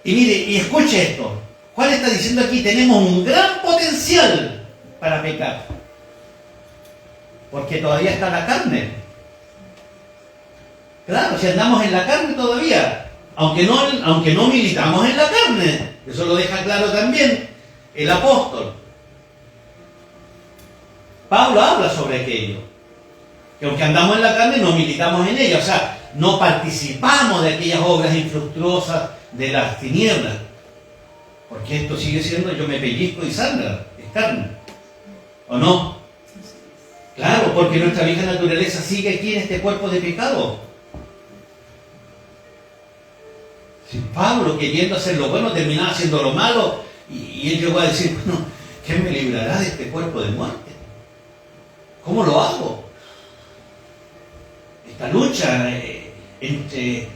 y mire, y escuche esto, Juan está diciendo aquí, tenemos un gran potencial para pecar, porque todavía está la carne. Claro, si andamos en la carne todavía, aunque no militamos en la carne, eso lo deja claro también el apóstol. Pablo habla sobre aquello. Que aunque andamos en la carne, no militamos en ella. O sea, no participamos de aquellas obras infructuosas de las tinieblas. Porque esto sigue siendo yo me pellizco y sangra, es carne. ¿O no? Claro, porque nuestra vieja naturaleza sigue aquí en este cuerpo de pecado. Si Pablo, queriendo hacer lo bueno, terminaba haciendo lo malo, y él llegó a decir, bueno, ¿quién me librará de este cuerpo de muerte? ¿Cómo lo hago? Esta lucha entre...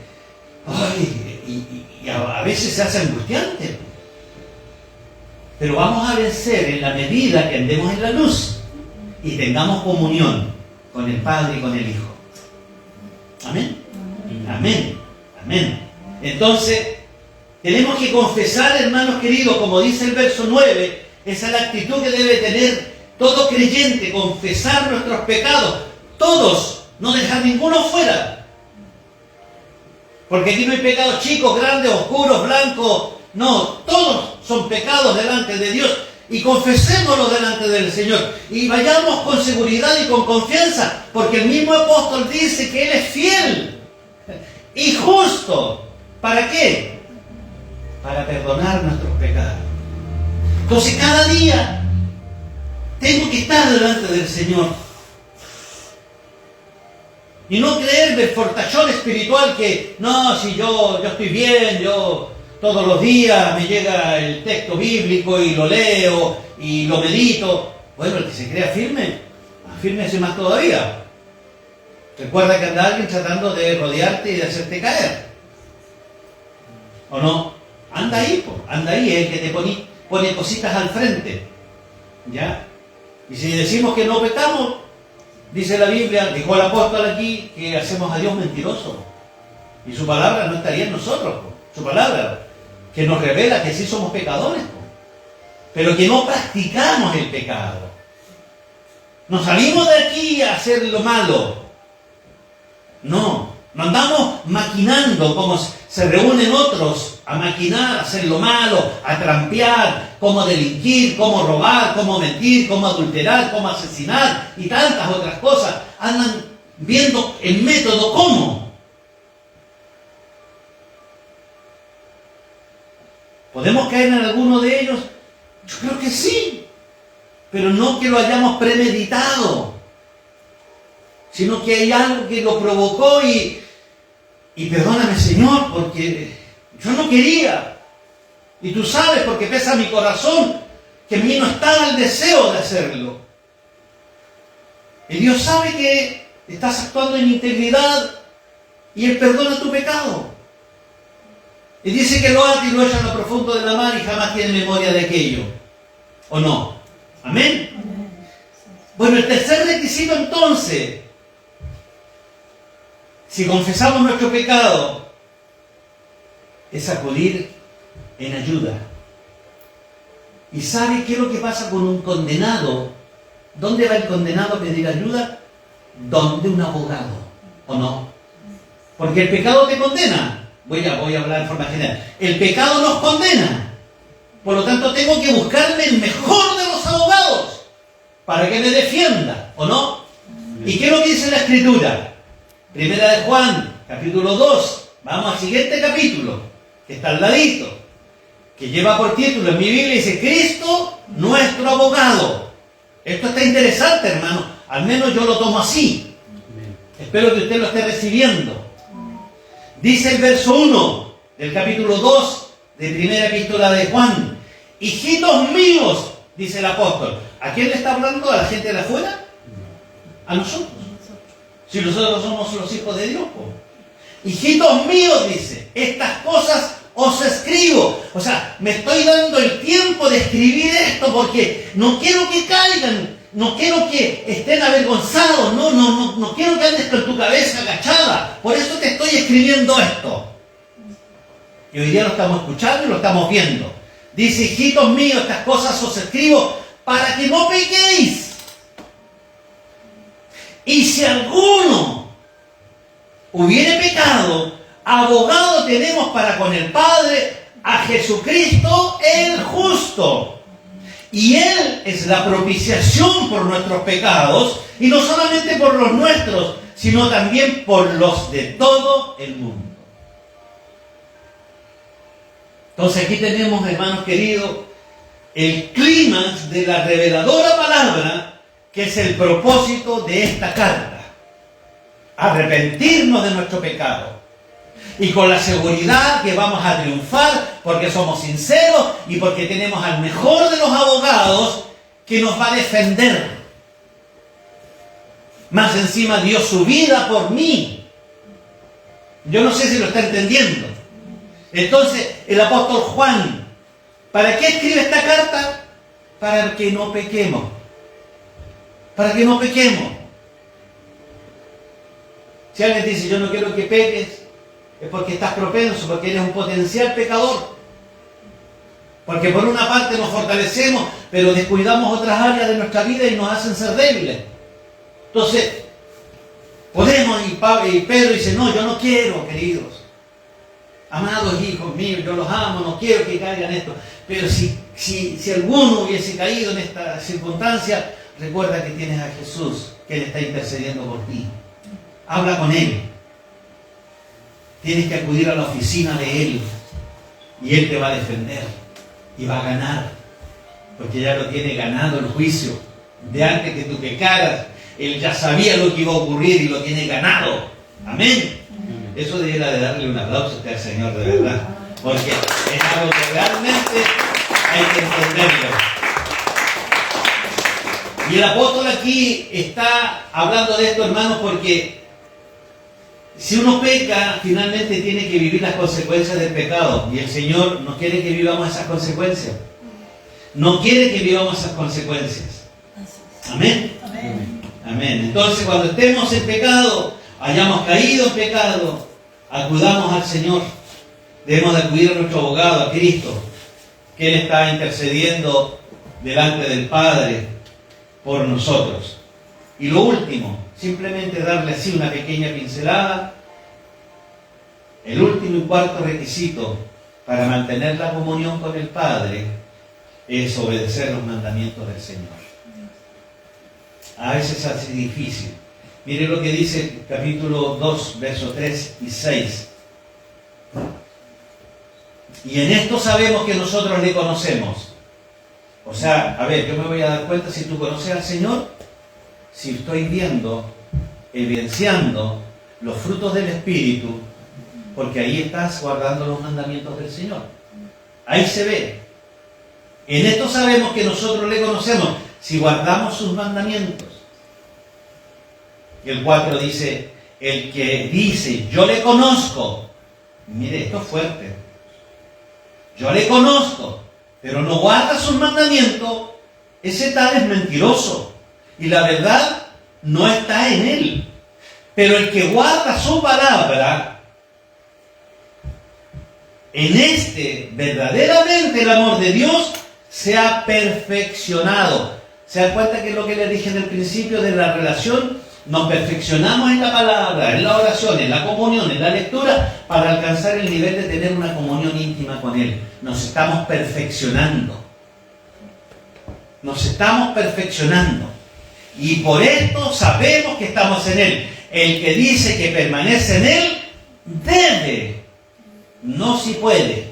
y a veces se hace angustiante. Pero vamos a vencer en la medida que andemos en la luz y tengamos comunión con el Padre y con el Hijo. Amén. Amén. Amén. Entonces, tenemos que confesar, hermanos queridos, como dice el verso 9, esa es la actitud que debe tener todo creyente, confesar nuestros pecados, todos, no dejar ninguno fuera. Porque aquí no hay pecados chicos, grandes, oscuros, blancos, no, todos son pecados delante de Dios y confesémoslos delante del Señor y vayamos con seguridad y con confianza, porque el mismo apóstol dice que Él es fiel y justo. ¿Para qué? Para perdonar nuestros pecados. Entonces cada día tengo que estar delante del Señor y no creerme el fortachón espiritual que no, si yo estoy bien, yo todos los días me llega el texto bíblico y lo leo y lo medito. Bueno, el que se crea firme, afírmese más todavía. Recuerda que anda alguien tratando de rodearte y de hacerte caer. ¿O no? Anda ahí, es el que te pone cositas al frente. ¿Ya? Y si decimos que no pecamos, dice la Biblia, dijo el apóstol aquí, que hacemos a Dios mentiroso. Y su palabra no estaría en nosotros. Su palabra, que nos revela que sí somos pecadores, pero que no practicamos el pecado. Nos salimos de aquí a hacer lo malo. No andamos maquinando como se reúnen otros a maquinar, a hacer lo malo, a trampear, cómo delinquir, cómo robar, cómo mentir, cómo adulterar, cómo asesinar y tantas otras cosas. Andan viendo el método cómo. ¿Podemos caer en alguno de ellos? Yo creo que sí, pero no que lo hayamos premeditado, sino que hay algo que lo provocó y perdóname, Señor, porque yo no quería. Y tú sabes, porque pesa mi corazón, que en mí no estaba el deseo de hacerlo. Y Dios sabe que estás actuando en integridad y Él perdona tu pecado. Y dice que lo ata y lo echa en lo profundo de la mar y jamás tiene memoria de aquello. ¿O no? ¿Amén? Bueno, el tercer requisito entonces, si confesamos nuestro pecado, es acudir en ayuda. ¿Y sabe qué es lo que pasa con un condenado? ¿Dónde va el condenado a pedir ayuda? ¿Dónde un abogado? ¿O no? Porque el pecado te condena. Voy a hablar en forma general. El pecado nos condena. Por lo tanto, tengo que buscarme el mejor de los abogados para que me defienda, ¿o no? ¿Y qué es lo que dice la Escritura? Primera de Juan, capítulo 2. Vamos al siguiente capítulo, que está al ladito, que lleva por título en mi Biblia, dice Cristo, nuestro abogado. Esto está interesante, hermano. Al menos yo lo tomo así. Espero que usted lo esté recibiendo. Dice el verso 1 del capítulo 2 de primera epístola de Juan: hijitos míos, dice el apóstol. ¿A quién le está hablando? ¿A la gente de afuera? A nosotros. Si nosotros somos los hijos de Dios, hijitos míos, dice, estas cosas os escribo. O sea, me estoy dando el tiempo de escribir esto porque no quiero que caigan, no quiero que estén avergonzados, no quiero que andes con tu cabeza agachada. Por eso te estoy escribiendo esto. Y hoy día lo estamos escuchando y lo estamos viendo. Dice, hijitos míos, estas cosas os escribo para que no pequéis. Y si alguno hubiere pecado, abogado tenemos para con el Padre, a Jesucristo el justo. Y Él es la propiciación por nuestros pecados, y no solamente por los nuestros, sino también por los de todo el mundo. Entonces aquí tenemos, hermanos queridos, el clímax de la reveladora palabra, que es el propósito de esta carta. Arrepentirnos de nuestro pecado. Y con la seguridad que vamos a triunfar porque somos sinceros y porque tenemos al mejor de los abogados que nos va a defender. Más encima dio su vida por mí. Yo no sé si lo está entendiendo. Entonces, el apóstol Juan, ¿para qué escribe esta carta? Para que no pequemos. Para que no pequemos. Si alguien dice, yo no quiero que peques, es porque estás propenso, porque eres un potencial pecador. Porque por una parte nos fortalecemos, pero descuidamos otras áreas de nuestra vida y nos hacen ser débiles. Entonces, podemos, y Pedro dice, no, yo no quiero, queridos. Amados hijos míos, yo los amo, no quiero que caigan en esto. Pero si alguno hubiese caído en esta circunstancia, recuerda que tienes a Jesús, que Él está intercediendo por ti. Habla con Él. Tienes que acudir a la oficina de Él. Y Él te va a defender. Y va a ganar. Porque ya lo tiene ganado el juicio. De antes que tú pecaras, Él ya sabía lo que iba a ocurrir y lo tiene ganado. Amén. Eso debería de darle un aplauso a usted al Señor, de verdad. Porque es algo que realmente hay que entenderlo. Y el apóstol aquí está hablando de esto, hermanos, porque si uno peca, finalmente tiene que vivir las consecuencias del pecado. Y el Señor no quiere que vivamos esas consecuencias. No quiere que vivamos esas consecuencias. Amén.
Amén.
Amén. Entonces, cuando estemos en pecado, hayamos caído en pecado, acudamos al Señor. Debemos de acudir a nuestro abogado, a Cristo, que Él está intercediendo delante del Padre por nosotros. Y lo último, simplemente darle así una pequeña pincelada. El último y cuarto requisito para mantener la comunión con el Padre es obedecer los mandamientos del Señor. A veces es difícil. Mire lo que dice el capítulo 2, versos 3 y 6. Y en esto sabemos que nosotros le conocemos. O sea, a ver, yo me voy a dar cuenta si tú conoces al Señor, si estoy viendo, evidenciando los frutos del Espíritu, porque ahí estás guardando los mandamientos del Señor. Ahí se ve. En esto sabemos que nosotros le conocemos, si guardamos sus mandamientos. Y el 4 dice, el que dice, yo le conozco. Mire, esto es fuerte. Yo le conozco, pero no guarda sus mandamientos, ese tal es mentiroso. Y la verdad no está en él. Pero el que guarda su palabra, en este verdaderamente el amor de Dios se ha perfeccionado. ¿Se dan cuenta que es lo que les dije en el principio de la relación? Nos perfeccionamos en la palabra, en la oración, en la comunión, en la lectura, para alcanzar el nivel de tener una comunión íntima con Él. Nos estamos perfeccionando. Nos estamos perfeccionando. Y por esto sabemos que estamos en Él. El que dice que permanece en Él, debe, no si puede,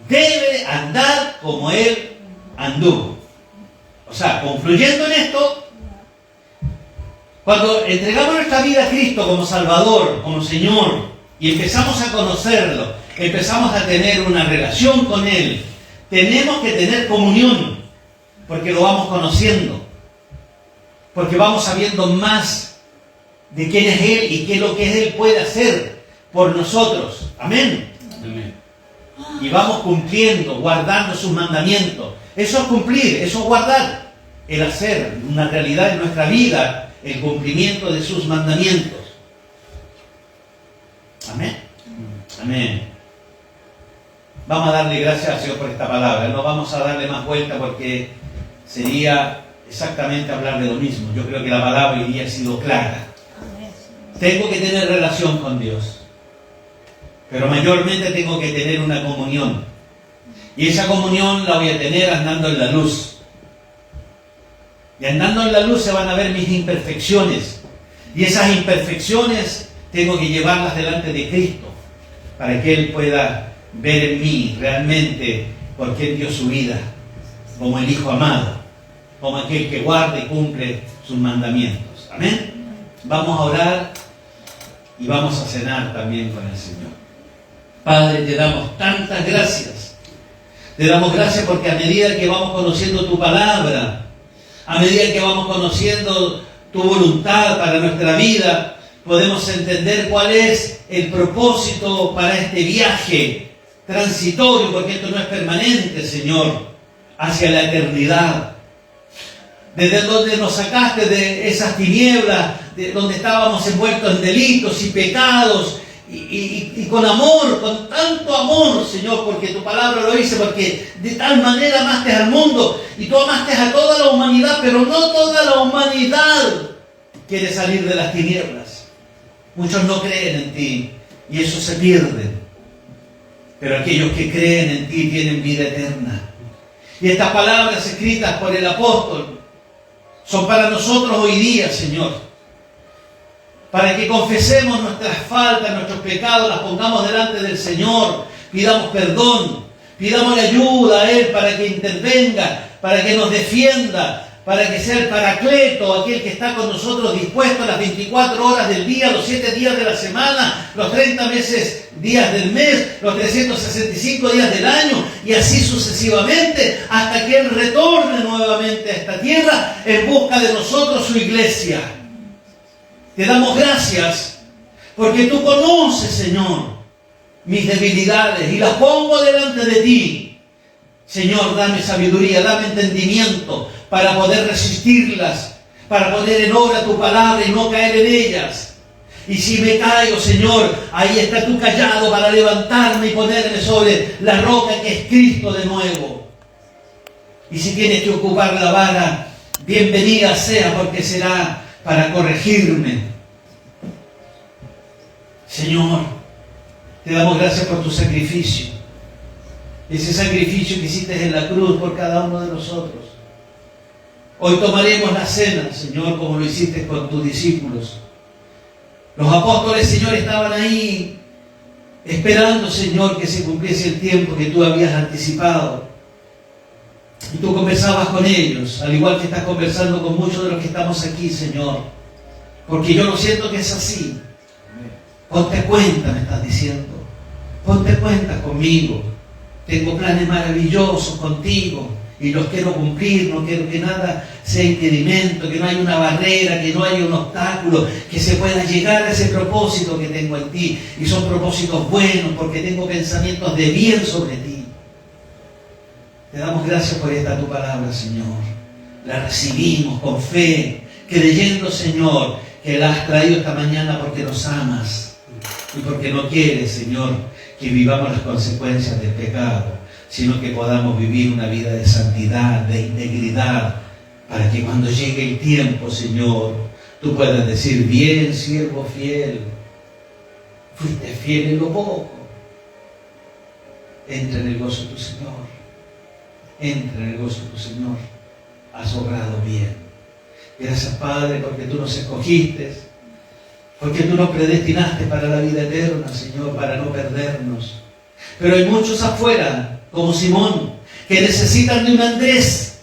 debe andar como Él anduvo. O sea, concluyendo en esto, cuando entregamos nuestra vida a Cristo como Salvador, como Señor, y empezamos a conocerlo, empezamos a tener una relación con Él, tenemos que tener comunión, porque lo vamos conociendo, porque vamos sabiendo más de quién es Él y qué es lo que Él puede hacer por nosotros. Amén.
Amén.
Y vamos cumpliendo, guardando sus mandamientos. Eso es cumplir, eso es guardar, el hacer una realidad en nuestra vida, el cumplimiento de sus mandamientos. Amén. Amén. Vamos a darle gracias al Señor por esta palabra. No vamos a darle más vuelta porque sería exactamente hablar de lo mismo. Yo creo que la palabra hoy día ha sido clara. Tengo que tener relación con Dios, pero mayormente tengo que tener una comunión. Y esa comunión la voy a tener andando en la luz. Y andando en la luz se van a ver mis imperfecciones. Y esas imperfecciones tengo que llevarlas delante de Cristo, para que Él pueda ver en mí realmente por qué dio su vida, como el Hijo amado, como aquel que guarda y cumple sus mandamientos. Amén. Vamos a orar y vamos a cenar también con el Señor. Padre, te damos tantas gracias. Te damos gracias porque a medida que vamos conociendo tu palabra, a medida que vamos conociendo tu voluntad para nuestra vida, podemos entender cuál es el propósito para este viaje transitorio, porque esto no es permanente, Señor, hacia la eternidad. Desde donde nos sacaste de esas tinieblas, de donde estábamos envueltos en delitos y pecados, y con amor, con tanto amor, Señor, porque tu palabra lo dice, porque de tal manera amaste al mundo, y tú amaste a toda la humanidad, pero no toda la humanidad quiere salir de las tinieblas. Muchos no creen en ti, y eso se pierden. Pero aquellos que creen en ti tienen vida eterna. Y estas palabras escritas por el apóstol son para nosotros hoy día, Señor. Para que confesemos nuestras faltas, nuestros pecados, las pongamos delante del Señor, pidamos perdón, pidamos ayuda a Él para que intervenga, para que nos defienda, para que sea el Paracleto, aquel que está con nosotros dispuesto las 24 horas del día, los 7 días de la semana, los 30 días del mes, los 365 días del año, y así sucesivamente, hasta que Él retorne nuevamente a esta tierra en busca de nosotros, su iglesia. Te damos gracias porque tú conoces, Señor, mis debilidades y las pongo delante de ti. Señor, dame sabiduría, dame entendimiento para poder resistirlas, para poner en obra tu palabra y no caer en ellas. Y si me caigo, Señor, ahí está tu cayado para levantarme y ponerme sobre la roca que es Cristo de nuevo. Y si tienes que ocupar la vara, bienvenida sea, porque será para corregirme. Señor, te damos gracias por tu sacrificio. Ese sacrificio que hiciste en la cruz por cada uno de nosotros. Hoy tomaremos la cena, Señor, como lo hiciste con tus discípulos. Los apóstoles, Señor, estaban ahí esperando, Señor, que se cumpliese el tiempo que tú habías anticipado. Y tú conversabas con ellos, al igual que estás conversando con muchos de los que estamos aquí, Señor. Porque yo lo siento que es así. Ponte cuenta, me estás diciendo. Ponte cuenta conmigo. Tengo planes maravillosos contigo y los quiero cumplir. No quiero que nada sea impedimento, que no haya una barrera, que no haya un obstáculo, que se pueda llegar a ese propósito que tengo en ti. Y son propósitos buenos porque tengo pensamientos de bien sobre ti. Te damos gracias por esta tu palabra, Señor. La recibimos con fe, creyendo, Señor, que la has traído esta mañana porque nos amas y porque no quieres, Señor, que vivamos las consecuencias del pecado, sino que podamos vivir una vida de santidad, de integridad, para que cuando llegue el tiempo, Señor, tú puedas decir: bien, siervo fiel, fuiste fiel en lo poco, entra en el gozo de tu Señor. Entra en el gozo de tu Señor. Has obrado bien. Gracias, Padre, porque tú nos escogiste, porque tú nos predestinaste para la vida eterna, Señor, para no perdernos. Pero hay muchos afuera, como Simón, que necesitan de un Andrés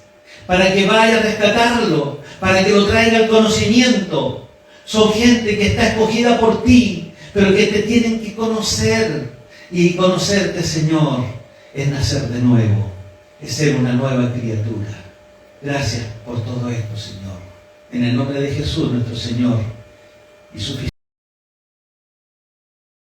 para que vaya a rescatarlo, para que lo traiga al conocimiento. Son gente que está escogida por ti, pero que te tienen que conocer. Y conocerte, Señor, es nacer de nuevo, es ser una nueva criatura. Gracias por todo esto, Señor. En el nombre de Jesús, nuestro Señor y suficiente.